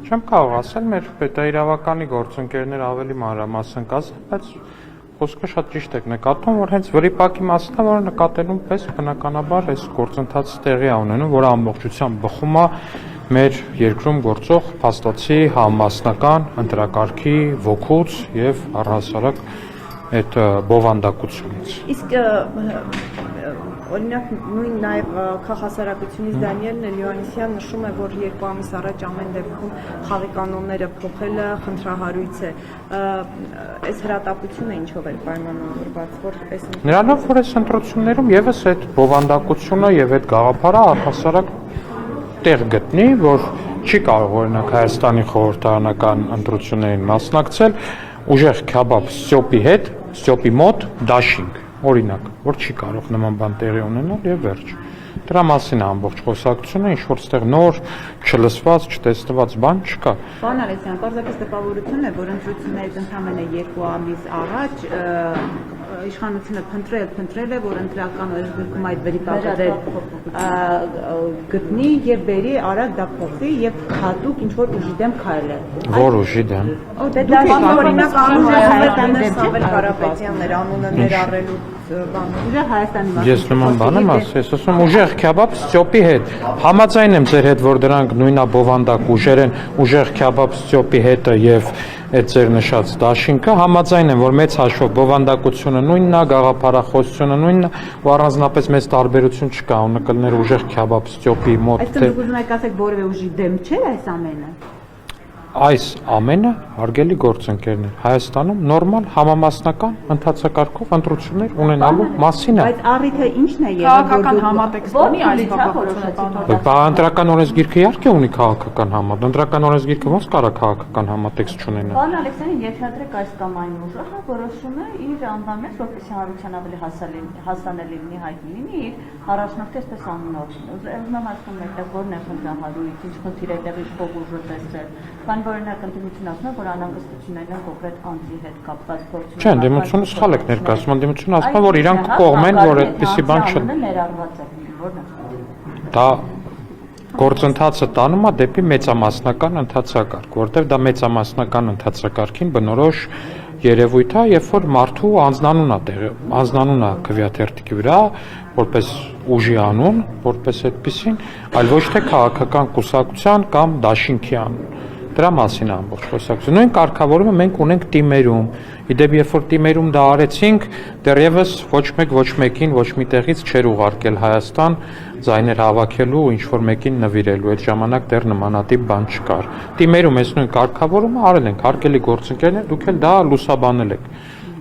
Չեմ կարող ասել, մեր պետաիրավականի գործընկերներ ավելի մանրամասն կասեն, բայց խոսքը շատ ճիշտ եք նկատում, որ հենց վրիպակի մասն է, որը նկատելուն պես բնականաբար այս գործընթացը տեղի է ունենում, որը ամբողջությամբ բխում է մեր երկրում գործող փաստացի համամասնական ընտրակարգի ոգուց եւ առհասարակ այդ բովանդակությունից։ Իսկ օրինակ նույն նաև քաղաքասարակությունից Դանիել Լեոնիսյան նշում է, որ 2 ամիս առաջ ամեն դեպքում խաղի կանոնները փոխելը խնդրահարույց է։ Այս հրատապությունը ինչով էր պայմանավորված, որ այս Նրանով որ այս ընտրություններում եւս այդ բովանդակությունը եւ այդ գաղափարը առհասարակ տեղ գտնի, որ չի կարող օրինակ Հայաստանի խորհրդարանական ընտրություններին մասնակցել ուժեղ քյաբաբ ստյոպի հետ, ստյոպի մոտ դաշինք, օրինակ, որ չի կարող նման բան տեղի ունենալ եւ վերջ։ Դրա մասին է ամբողջ խոսակցությունը, ինչ որ ստեղ նոր, չլսված, չտեսնված բան չկա։ Պարոն Ալեքսյան, պարզապես տպավորությունն է, որ ընտրություններից ընդամենը 2 ամիս առաջ իշխանությունը փնտրել է, որ ընտրական օրենսգրքում այդ վրիպակը գտնի եւ բերի արագ դա փոխվի եւ հատուկ ինչ որ ուժի դեմ քայլել։ Որ ուժի դեմ։ օրինակ անունը Սամվել Կարապետյանն էր, անունը ներառելու Ուժեղ Հայաստանի Ես նման բան եմ ասել, ես ասում ուժեղ քյաբաբ ստյոպի հետ։ Համաձայն եմ ձեր հետ, որ դրանք նույնա բովանդակ ուժեր են, ուժեղ քյաբաբ ստյոպի հետը եւ այդ ձեր նշած դաշինքը, համաձայն եմ, որ մեծ հաշվով բովանդակությունը նույնն է, գաղափարախոսությունը նույնն է, ու առանձնապես մեծ տարբերություն չկա, ունակալներ ուժեղ քյաբաբ ստյոպի մոտ։ Այսինքն դուք ուզում եք ասեք որևէ ուժի դեմ չէ այս ամենը։ Այս ամենը հարգելի գործընկերներ Հայաստանում նորմալ համամասնական ընթացակարգով ընտրություններ ունենալու մասին է։ Բայց առիթը ի՞նչն է եղել, քաղաքական համատեքստ ունի այս բաղադրությունը։ Բա ընտրական օրենսգիրքը իհարկե ունի քաղաքական համատեքստ։ Ընտրական օրենսգիրքը ո՞նց կարա քաղաքական համատեքստ չունենա։ Պարոն Ալեքսյանին երկրադրեք այս կամ այն ուժը, որոշում է իր անվանեց, որպեսզի հանրության ավելի հասանելի լինի, հայտնի լինի իր առաջնորդի այսպես անունով։ Ուզում եմ ասում մեկը որն է խնդրահարույց, ինչ խնդիր է տեղի փող ուժը տեսել։ Բան օրինակ ընդդիմությունը ասում է, որ անհանգստություններն են կոնկրետ անձի հետ կապված փորձում։ Չէ, ընդդիմությունը սխալ եք ներկայացնում, ընդդիմությունը ասում է, որ իրանք կողմեն, որ այդպիսի բան չունի։ Դա գործընթացը տանում է դեպի մեծամասնական ընթացակարգ, որտեղ դա մեծամասնական ընթացակարգին բնորոշ երևույթ է, երբ որ մարդու անձնանուն է քվեաթերթիկի վրա, որպես ուժի անուն, որպես այդպիսին, այլ ոչ թե քաղաքական կուսակցության կամ դաշինքի անուն։ Դրա մասին է ամբողջ խոսակցությունը։ Նույն կարգավորումը մենք ունենք թիմերում։ Իդեպ երբ որ թիմերում դա արեցինք, դեռևս ոչ մեկ ոչ մեկին ոչ մի տեղից չէր ուղարկել Հայաստան ձայներ հավաքելու ու ինչ որ մեկին նվիրելու։ Այդ ժամանակ դեռ նմանատիպ բան չկար։ Թիմերում այս նույն կարգավորումը արել ենք, հարգելի գործընկերներ, դուք էլ դա լուսաբանել եք։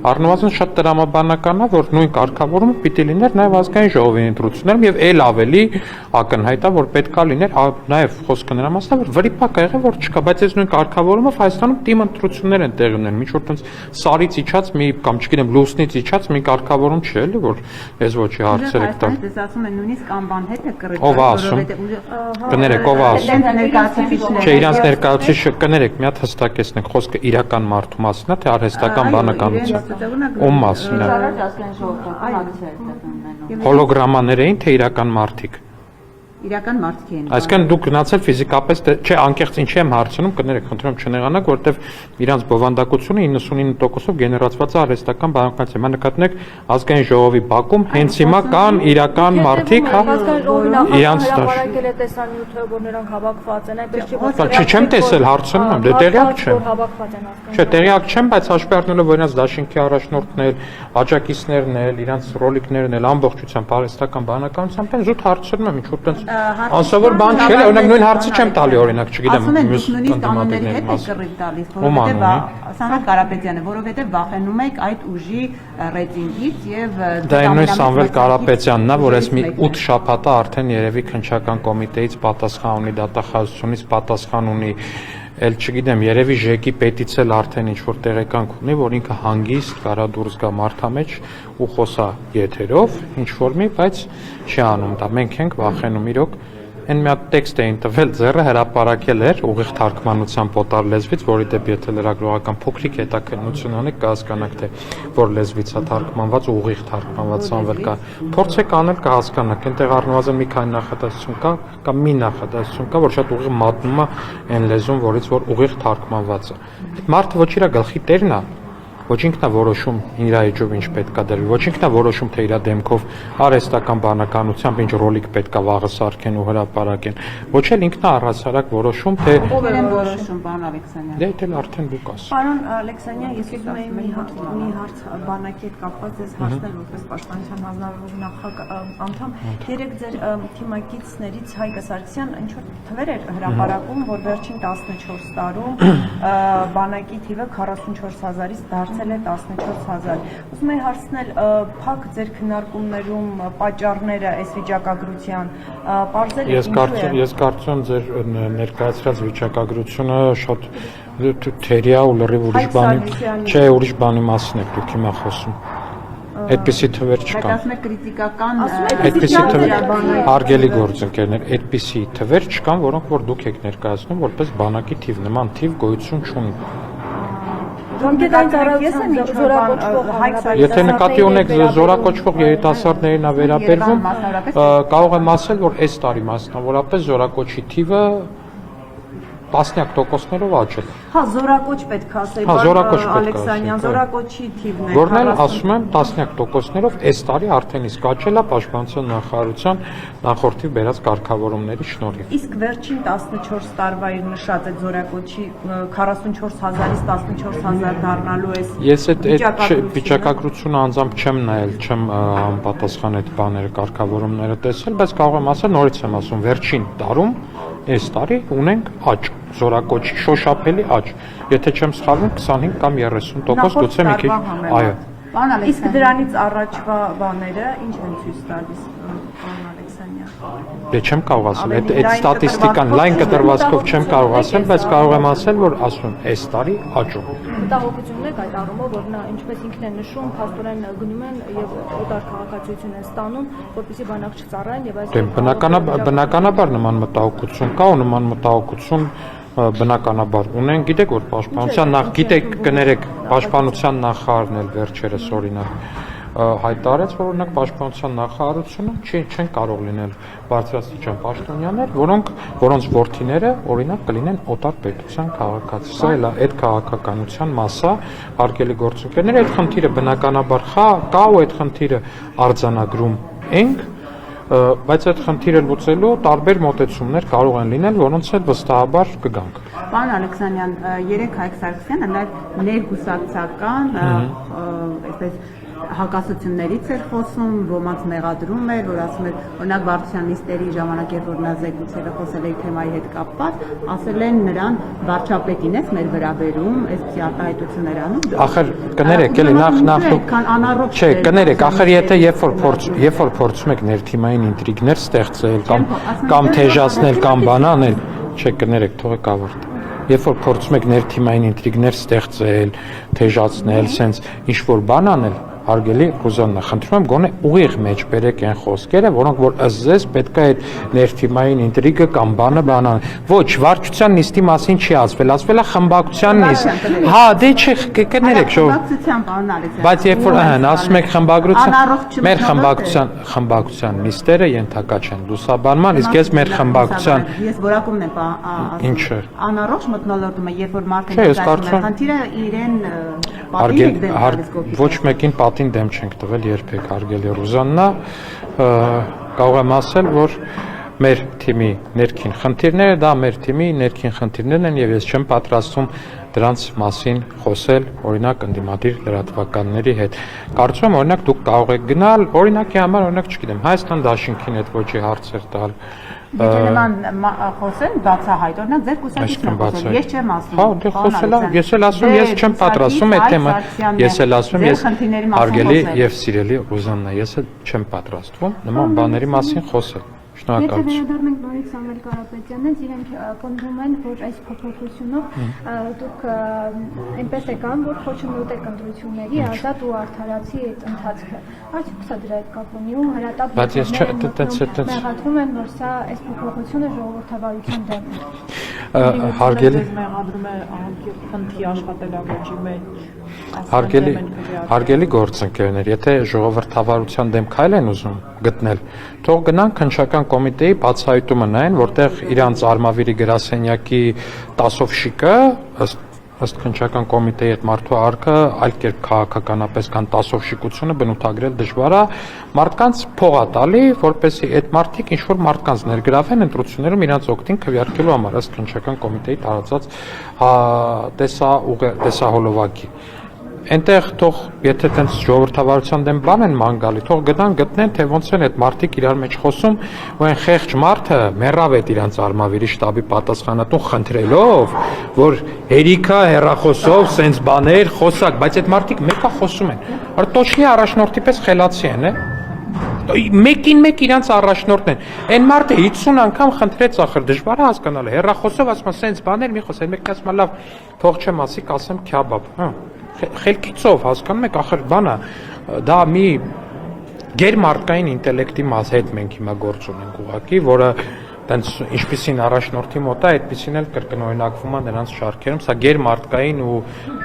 Առնվազն շատ տրամաբանական է, որ նույն կարգավորումը պիտի լիներ նաև ազգային ժողովի ընտրություններում եւ ել ավելի ակնհայտ է, որ պետքա լիներ նաև խոսքը նրա մասն է, որ վրիպակ ա եղել, որ չկա, բայց այս նույն կարգավորումով Հայաստանում թիմ ընտրություններ են տեղի ունենում, ինչ որ տենց սարից իջած մի կամ չգիտեմ լուսնից իջած մի կարգավորում չի էլի, որ ես ոչի հարցեր եք տալ։ Դες ասում են նույնիսկ անվան հետ է կռիվ, Ով է ասում։ Կներեք, ով է ասում։ Չէ, իրանց ներկայացուցիչ կներեք, մի հատ հստակեցնեք, խոսքը իրական մարդու մասին է, թե արհեստական բանականության։ Ում մասին է։ Հոլոգրամաներ էին, թե իրական մարդիկ։ Իրական մարդիկ են։ Այսինքն դուք գնացել ֆիզիկապես, չէ, անկեղծ ինչի եմ հարցնում, կներեք, խնդրում չնեղանաք, որովհետև իրանց բովանդակությունը 99%-ով գեներացված է արհեստական բանականությամբ։ Նկատեք, ազգային ժողովի բակում հենց հիմա կան իրական մարդիկ, հա, իրանց հրապարակել է տեսանյութը, որ նրանք հավաքված են, այնպես չի որ չեմ տեսել, հարցնում եմ, դե տեղյակ չեմ։ Հավաքված են ասում։ Չէ, տեղյակ չեմ, բայց հաշվի առնելով, որ իրանց դաշինքի առաջնորդն էլ, աջակիցներն էլ, իրանց ռոլիկներն էլ ամբողջությամբ արհեստական բանականությամբ են, զուտ հարցնում եմ, ինչ որ տենց Անսովոր բան չէ, օրինակ նույն հարցը չեմ տալի, օրինակ, չգիտեմ, մյուս կանոնների հետ եք կռիվ տալիս, որովհետև Սամվել Կարապետյանը, որովհետև վախենում եք այդ ուժի ռեյտինգից եւ դա նույն Սամվել Կարապետյանն է, որ այս մի 8 շաբաթ արդեն երևի քննչական կոմիտեից պատասխան ունի, դատախազությունից պատասխան ունի, էլ չգիտեմ, երևի ԺԵԿ-ի պետից էլ արդեն ինչ որ տեղեկանք ունի, որ ինքը հանգիստ կարա դուրս գա մարդամեջ ու խոսա եթերով, ինչ որ մի, բայց չի անում դա։ Մենք ենք վախենում իրոք այն մի հատ տեքստ էին տվել, ձեռը հրապարակել էր ուղիղ թարգմանությամբ օտար լեզվից, որի դեպի եթե լրագրողական փոքրիկ հետաքննություն անեք, կհասկանաք թե որ լեզվից է թարգմանված, ուղիղ թարգմանված անվել կա։ Փորձեք անել կհասկանաք, այնտեղ առնվազն մի քանի նախադասություն կա, կամ մի նախադասություն կա, որ շատ ուղիղ մատնում է այն լեզուն, որից որ ուղիղ թարգմանված է։ Մարդը ոչ իր գլխի տերն է, ոչ ինքն է որոշում իր էջով ինչ պետք է դրվի, ոչ ինքն է որոշում թե իր դեմքով արհեստական բանականությամբ ինչ ռոլիկ պետք է վաղը սարքեն ու հրապարակեն, ոչ էլ ինքն է առհասարակ որոշում թե ով են որոշում, պարոն Ալեքսանյան։ դե դա արդեն դուք ասեք։ Պարոն Ալեքսանյան, ես ուզում եի մի հարց բանակի հետ կապված ես հարցնել որպես պաշտպանության հանձնաժողովի անդամ։ Երեք ձեր թիմակիցներից Հայկ Սարգսյան ինչ որ թվեր էր հրապարակում, որ վերջին 14 տարում բանակի թիվը 44000-ից դարձել է 14000։ Ուզում եի հարցնել, փակ ձեր քննարկումներում պատճառները այս վիճակագրության բարձել է ինչու է։ Ես կարծում եմ ձեր ներկայացրած վիճակագրությունը շատ թերիա ու լրիվ ուրիշ բանի, չէ, ուրիշ բանի մասին եք դուք հիմա խոսում։ Այդպիսի թվեր չկան։ Բայց ասում եք քրիտիկական Այդպիսի թվեր հարգելի գործընկերներ, այդպիսի թվեր չկան, որոնք որ դուք եք ներկայացնում որպես բանակի թիվ, նման թիվ գոյություն չունի։ Եթե նկատի ունեք զորակոչվող երիտասարդներին վերաբերվում, կարող եմ ասել, որ այս տարի մասնավորապես զորակոչի թիվը տասնյակ տոկոսներով աճել։ Հա, զորակոչ պետք է ասեի, Ալեքսանյան, զորակոչի թիվն է։ Որն էլ ասում եմ տասնյակ տոկոսներով այս տարի արդեն իսկ աճել է պաշտպանության նախարարության նախորդի բերած կարգավորումների շնորհիվ։ Իսկ վերջին 14 տարվա իր նշած այդ զորակոչի 44000-ից 14000 դառնալու էս։ Ես այդ վիճակագրությունը անձամբ չեմ նայել, չեմ պատասխան այդ բաները կարգավորումները տեսել, բայց կարող եմ ասել, նորից եմ ասում, վերջին տարում այս տարի ունենք աճ, զորակոչի շոշափելի աճ։ Եթե չեմ սխալվում, 25 կամ 30% գուցե մի քիչ, այո։ Իսկ դրանից առաջվա բաները ինչ են ցույց տալիս, պարոն Ալեքսանյան։ Դե չեմ կարող ասել, այդ ստատիստիկան լայն կտրվածքով չեմ կարող ասել, բայց կարող եմ ասել, որ ասում եմ, այս տարի աճում։ Մտահոգությունն է այդ առումով, որ նա ինչպես ինքն է նշում, փաստորեն գնում են եւ օտար քաղաքացիություն են ստանում, որպեսզի բանակ չծառայեն եւ այս բնականաբար նման մտահոգություն կա ու նման մտահոգություն բնականաբար ունեն, գիտեք որ պաշտպանության գիտեք կներեք պաշտպանության նախարարն էլ վերջերս օրինակ հայտարարեց, որ օրինակ պաշտպանության նախարարությունը չեն կարող լինել բարձրաստիճան պաշտոնյաներ, որոնց որդիները օրինակ կլինեն օտար պետության քաղաքացի։ Սա էլ է այդ քաղաքականության մասը, հարգելի գործընկերներ, այդ խնդիրը բնականաբար կա ու այդ խնդիրը արձանագրում ենք, բայց այդ խնդիրը լուծելու տարբեր մոտեցումներ կարող են լինել, որոնց հետ վստահաբար կգանք։ Պարոն Ալեքսանյան, երեք Հայկ Սարգսյանը նաև ներգուսակցական, այսպես հակասություններից էր խոսում, ոմանց մեղադրում էր, որ ասում էր, օրինակ Վարդության նիստերի ժամանակ երբ որ նա զեկուցել է խոսել էր թեմայի հետ կապված, ասել են նրան վարչապետին ես մեր վրա բերում, այսպիսի արտահայտություններ անում։ Ախր կներեք, էլի նախ չէ, կներեք, ախր եթե երբ որ փորձում եք ներթիմային ինտրիգներ ստեղծել կամ թեժացնել կամ բան անել, չէ, կներեք, թողեք ավարտել։ Երբ որ փորձում եք ներթիմային ինտրիգներ ստեղծել, թեժացնել, սենց ինչ որ բան անել, հարգելի Ռուզաննա, խնդրում եմ գոնե ուղիղ մեջ բերեք այն խոսքերը, որոնք որ ըստ ձեզ պետք է այդ ներթիմային ինտրիգը կամ բանը բանան։ Ոչ, վարչության նիստի մասին չի ասվել, ասվել է խմբակցության նիստ։ Հա, դե չէ, կներեք, խմբակցության, պարոն Ալեքսանյան։ Բայց երբ որ ասում եք խմբագրություն, մեր խմբակցության նիստերը ենթակա չեն լուսաբանման, իսկ ես մեր խմբակցության ես որակումն եմ ասում։ Ինչը։ Անառողջ մթնոլորտումը, երբ որ մարդը ներկայացնում է խնդիրը իրեն պատիվ դեմ տալիս կողքի։ Ոչ մեկին պատին դեմ չենք տվել երբեք, հարգելի Ռուզաննա, կարող եմ ասել, որ մեր թիմի ներքին խնդիրները դա մեր թիմի ներքին խնդիրներն են եւ ես չեմ պատրաստվում դրանց մասին խոսել, օրինակ ընդդիմադիր լրատվականների հետ։ Կարծում եմ, օրինակ դուք կարող եք գնալ, օրինակի համար, օրինակ, չգիտեմ, Հայաստան դաշինքին այդ ոչի հարցեր տալ։ Նման խոսեն բացահայտ, օրինակ ձեր կուսակիցն խոսել, ես չեմ ասում։ Հա, դե խոսելա, ես էլ ասում, ես չեմ պատրաստում այդ թեմը, ես էլ ասում, ես հարգելի եւ սիրելի Ռուզաննա, ես էլ չեմ պատրաստվում նման բաների մասին խոսել։ Շնորհակալություն։ վերադառնանք նորից Սամվել Կարապետյանից, իրենք պնդում են, որ այս փոփոխությունով դուք այնպես եկան, որ խոչընդոտ եք ընտրությունների ազատ ու արդարացի այդ ընթացքը։ Արդյոք սա դրա հետ կապ ունի ու հրատապ մեղադրում են, որ սա այս փոփոխությունը ժողովրդավարության դեմ է։ Մեղադրում է խնդի աշխատելավեճի մեջ։ Հարգելի գործընկերներ, եթե ժողովրդավարության դեմ քայլ են ուզում գտնել, թող գնան քննչական կոմիտեի բացահայտումը նայեն, որտեղ իրանց Արմավիրի գրասենյակի տասով շիկը ըստ քննչական կոմիտեի այդ մարդու արքը այլ կերպ քաղաքականապես կան տասով շիկությունը բնութագրել դժվար է, մարդկանց փող է տալի, որպեսզի այդ մարդիկ ինչ որ մարդկանց ներգրավեն ընտրություններում իրանց օգտին քվեարկելու համար ըստ քննչական կոմիտեի տարածած տեսահոլովակի։ Այնտեղ թող եթե տենց ժողովրդավարության դեմ բան են ման գալի, թող գտնեն, թե ոնց են այդ մարդիկ իրար մեջ խոսում, ու այն խեղճ մարդը մեռավ այդ իրանց Արմավիրի շտաբի պատասխանատուն խնդրելով, որ հերիքա հեռախոսով սենց բաներ խոսակ, բայց այդ մարդիկ մեկա խոսում են։ Արտոշնի առաջնորդի պես խելացի են, մեկին մեկ իրանց առաջնորդն են։ Այն մարդը 50 անգամ խնդրեց ախր դժվար է հասկանալ, հեռախոսով ասում է սենց բաներ մի խոս, այն մեկն ասում է լավ, թող չեմ ասի, կասեմ քյաբաբ, խելքիցով հասկանում եք ախր բանը դա մի գերմարտկային ինտելեկտի հետ մենք հիմա գործ ունենք ուղղակի, որը տենց ինչպիսին առաջնորդի մոտ է, այդպիսին էլ կրկնօրինակվում է նրանց շարքերում, սա գերմարտկային ու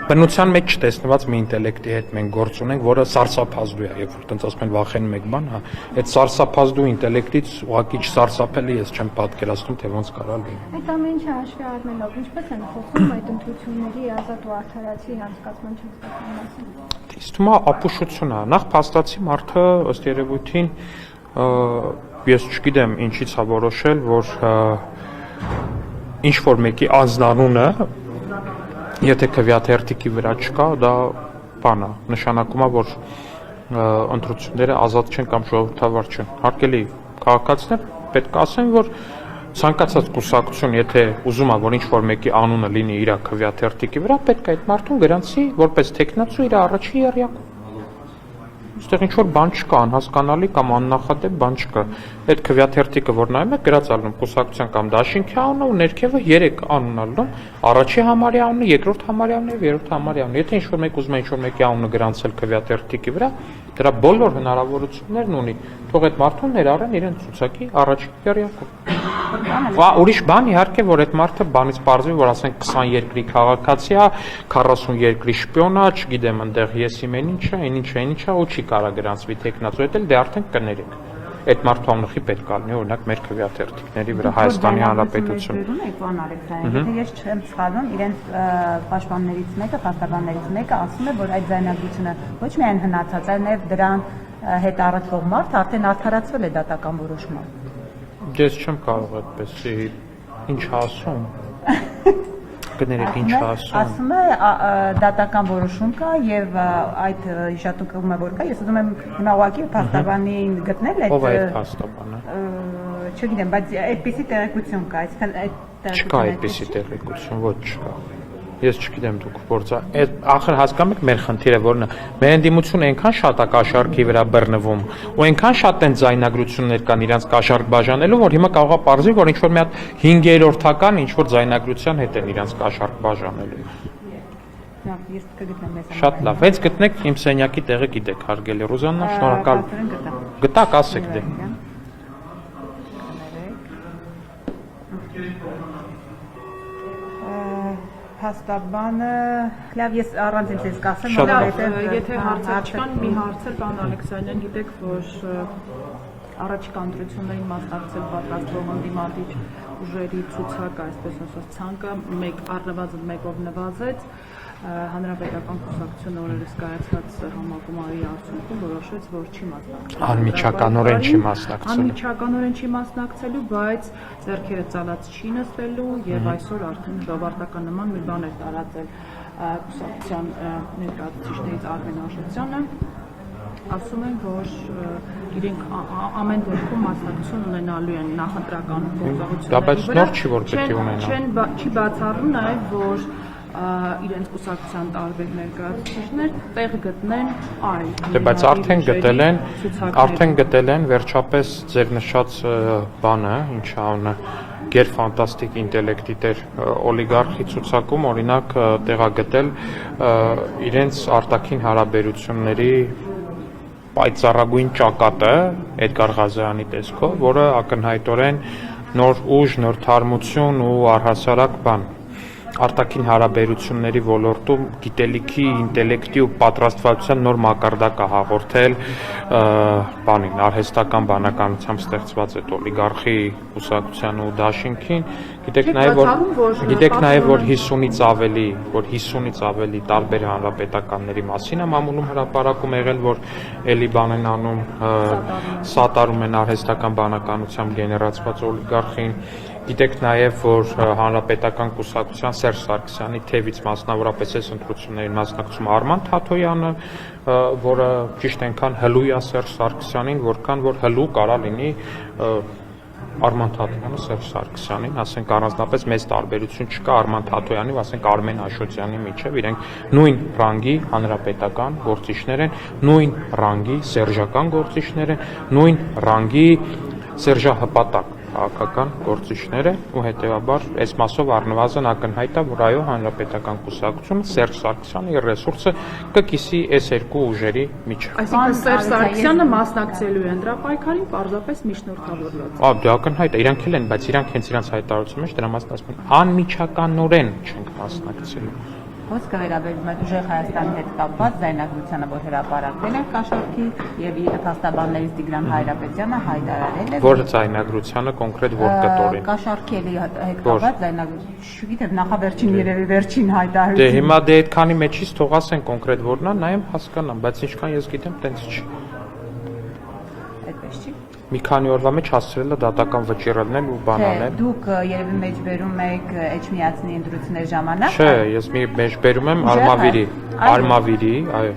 բնության մեջ չտեսնված մի ինտելեկտի հետ մենք գործ ունենք, որը սարսափազդու է, երբ որ տենց ասում են վախենում եք բան, այդ սարսափազդու ինտելեկտից ուղղակի չսարսափելի ես չեմ պատկերացնում, թե ոնց կարա լինի։ Այդ ամեն ինչը հաշվի առնելով, ինչպես են խոսում այդ ընտրությունների ազատ ու արդարացի անցկացման մասին։ Ինձ թվում է ապուշություն է, նախ փաստացի մարդը ըստ երևույթին ես չգիտեմ ինչից է որոշել, որ ինչ որ մեկի անձնանունը եթե քվեաթերթիկի վրա չկա, դա բան է, նշանակում է, որ ընտրությունները ազատ չեն կամ ժողովրդավար չեն։ Հարգելի քաղաքացիներ, պետք է ասեմ, որ ցանկացած կուսակցություն, եթե ուզում է, որ ինչ որ մեկի անունը լինի իր քվեաթերթիկի վրա, պետք է այդ մարդուն գրանցի որպես տեխնացու իր առաջին եռյակում։ Այստեղ ինչ որ բան չկա, անհասկանալի կամ աննախադեպ բան չկա։ Այդ քվեաթերթիկը, որ նայում եք, գրած ալնում կուսակցության կամ դաշինքի անունը ու ներքևը 3 անուն ալնում, առաջի համարյա անունը, երկրորդ համարյա անունը եւ երրորդ համարյա անունը։ Եթե ինչ որ մեկ ուզում է ինչ որ մեկի անունը գրանցել քվեաթերթիկի վրա, դրա բոլոր հնարավորություններն ունի։ Թող այդ մարդուն ներառեն իրեն ցուցակի առաջին եռյակում։ Ուրիշ բան իհարկե, որ այդ մարդը բանից պարզվի, որ ասենք 20 երկրի քաղաքացի է, 40 երկրի շպիոն է, չգիտեմ, այնտեղ ես իմ այն ինչա, ու չի կարա գրանցվի տեխնացու, դա էլ դե արդեն կներեք։ Այդ մարդու անունի պետք է լինի, օրինակ մեր քվեաթերթիկների վրա Հայաստանի Հանրապետություն։ Պարոն Ալեքսանյան, եթե ես չեմ սխալվում, իրենց պաշտպաններից մեկը, փաստաբաններից մեկը ասում է, որ այդ ձայնագրությունը ոչ միայն հնացած, այլ նաև դրան հետ առնչվող մարդը արդեն արդարացվել է դատական որոշմամբ։ Ես չեմ կարող այդպես ինչ ասում։ Կներեք ինչ ասում։ Ասում է դատական որոշում կա եւ այդ հիշատակում է որ կա։ Ես ուզում եմ հիմա ուղղակի փաստաբանին գտնել այդ։ Ո՞վ է այդ փաստաբանը։ Չգիտեմ, բայց այդպիսի տեղեկություն կա, այսինքն այդ չկա այդպիսի տեղեկություն, ոչ չկա։ Ես չգիտեմ դուք փորձա, ախր հասկանում եք մեր խնդիրը որն է։ Մեր ընդդիմությունը այնքան շատ է կաշառքի վրա բռնվում, ու այնքան շատ են ձայնագրություններ կան իրանց կաշառք բաժանելու, որ հիմա կարող է պարզվի, որ ինչ որ մի հատ 5-րդական ինչ որ ձայնագրության հետ են իրանց կաշառք բաժանելու։ Լավ, ես կգտնեմ մեզ։ Շատ լավ, հենց գտնեք իմ սենյակի տեղը գիտեք, հարգելի Ռուզաննա, շնորհակալ։ Գտակ, ասեք դե։ Փաստաբանը, լավ, ես առանց ինձ կասեմ, եթե հարցեր չկան, մի հարց է, պարոն Ալեքսանյան, գիտեք, որ առաջիկա ընտրություններին մասնակցել պատրաստվող ընդդիմադիր ուժերի ցուցակը, այսպես ասած, ցանկը առնվազն մեկով նվազեց, Հանրապետական կուսակցությունը օրերս կայացած համագումարի արդյունքում որոշեց, որ չի մասնակցելու։ Անմիջականորեն չի մասնակցելու։ Անմիջականորեն չի մասնակցելու, բայց ձեռքերը ծալած չի նստելու եւ այսօր արդեն հրովարտական նման մի բան է տարածել կուսակցության ներկայացուցիչներից Արմեն Աշոտյանը, ասում են, որ իրենք ամեն դեպքում մասնակցություն ունենալու են նախընտրական գործողությունների վրա։ Դա բայց նոր չի որ պետք է ունենա։ Չի բացառում նաեւ, որ իրենց կուսակցության տարբեր ներկայացուցիչներ տեղ գտնեն այլ։ Դե բայց արդեն գտել են վերջապես ձեր նշած բանը, ինչա անունը գերֆանտաստիկ ինտելեկտի տեր օլիգարխի ցուցակում օրինակ տեղագտել իրենց արտաքին հարաբերությունների պայծառագույն ճակատը Էդգար Ղազարյանի տեսքով, որը ակնհայտորեն նոր ուժ, նոր թարմություն ու առհասարակ բան արտաքին հարաբերությունների ոլորտում գիտելիքի, ինտելեկտի ու պատրաստվածության նոր մակարդակ է հաղորդել բանին, արհեստական բանականությամբ ստեղծված այդ օլիգարխի կուսակցության ու դաշինքին, գիտեք նաև որ 50-ից ավելի տարբեր հանրապետականների մասին է մամուլում հրապարակում եղել, որ էլի բան են անում, սատարում են արհեստական բանականությամբ գեներացված օլիգարխին։ Գիտեք նաև, որ հանրապետական կուսակցության Սերժ Սարգսյանի թևից մասնավորապես այս ընտրություններին մասնակցում Արման Թաթոյանը, որը ճիշտ այնքան հլու է Սերժ Սարգսյանին, որքան որ հլու կարա լինի Արման Թաթոյանը Սերժ Սարգսյանին, ասենք առանձնապես մեծ տարբերություն չկա Արման Թաթոյանի ու ասենք Արմեն Աշոտյանի միջև, իրենք նույն ռանգի հանրապետական գործիչներ են, նույն ռանգի սերժական գործիչներ են, նույն ռանգի սերժահպատակ քաղաքական գործիչները ու հետևաբար այս մասով առնվազն ակնհայտ է, որ այո հանրապետական կուսակցությունը Սերժ Սարգսյանի ռեսուրսը կկիսի այս երկու ուժերի միջև։ Այսինքն Սերժ Սարգսյանը մասնակցելու է ընտրապայքարին պարզապես միջնորդավորված։ Դե ակնհայտ է, իրանք էլ են, բայց իրանք հենց իրանք հայտարարության մեջ դրա մասին ասում են անմիջականորեն չենք մասնակցելու։ Խոսքը վերաբերում է ուժեղ Հայաստանի հետ կապված ձայնագրությանը, որ հրապարակվել է Կաշառքի եւ իր փաստաբաններից Տիգրան Հայրապետյանը հայտարարել է, որ ձայնագրությանը կոնկրետ որ կտորին։ Կաշառքի հետ կապված ձայնագրություն, չգիտեմ, նախավերջին երևի վերջին հայտարարություն։ Դե հիմա դե այդքանի մեջից թող ասեն կոնկրետ որն է, նայեմ հասկանամ, բայց ինչքան ես գիտեմ, տենց չի։ Այդպես չի։ Մի քանի օրվա մեջ հասցրել է դատական վճիռել ու բանանել։ Դուք երևի մեջբերում եք Էջմիածնի ընտրությունների ժամանակ։ Չէ, ես մի մեջբերում եմ Արմավիրի, այո։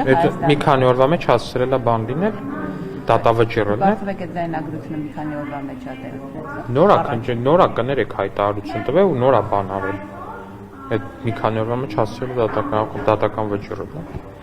Այդ մի քանի օրվա մեջ հասցրել է բան լինել, դատավճիռել։ Կարծում եք այդ ձայնագրությունը մի քանի օրվա մեջ է տեղի։ Նորա կներեք հայտարարություն տվել ու նորա բան արել։ Այդ մի քանի օրվա մեջ հասցրել է դատական վճիռել։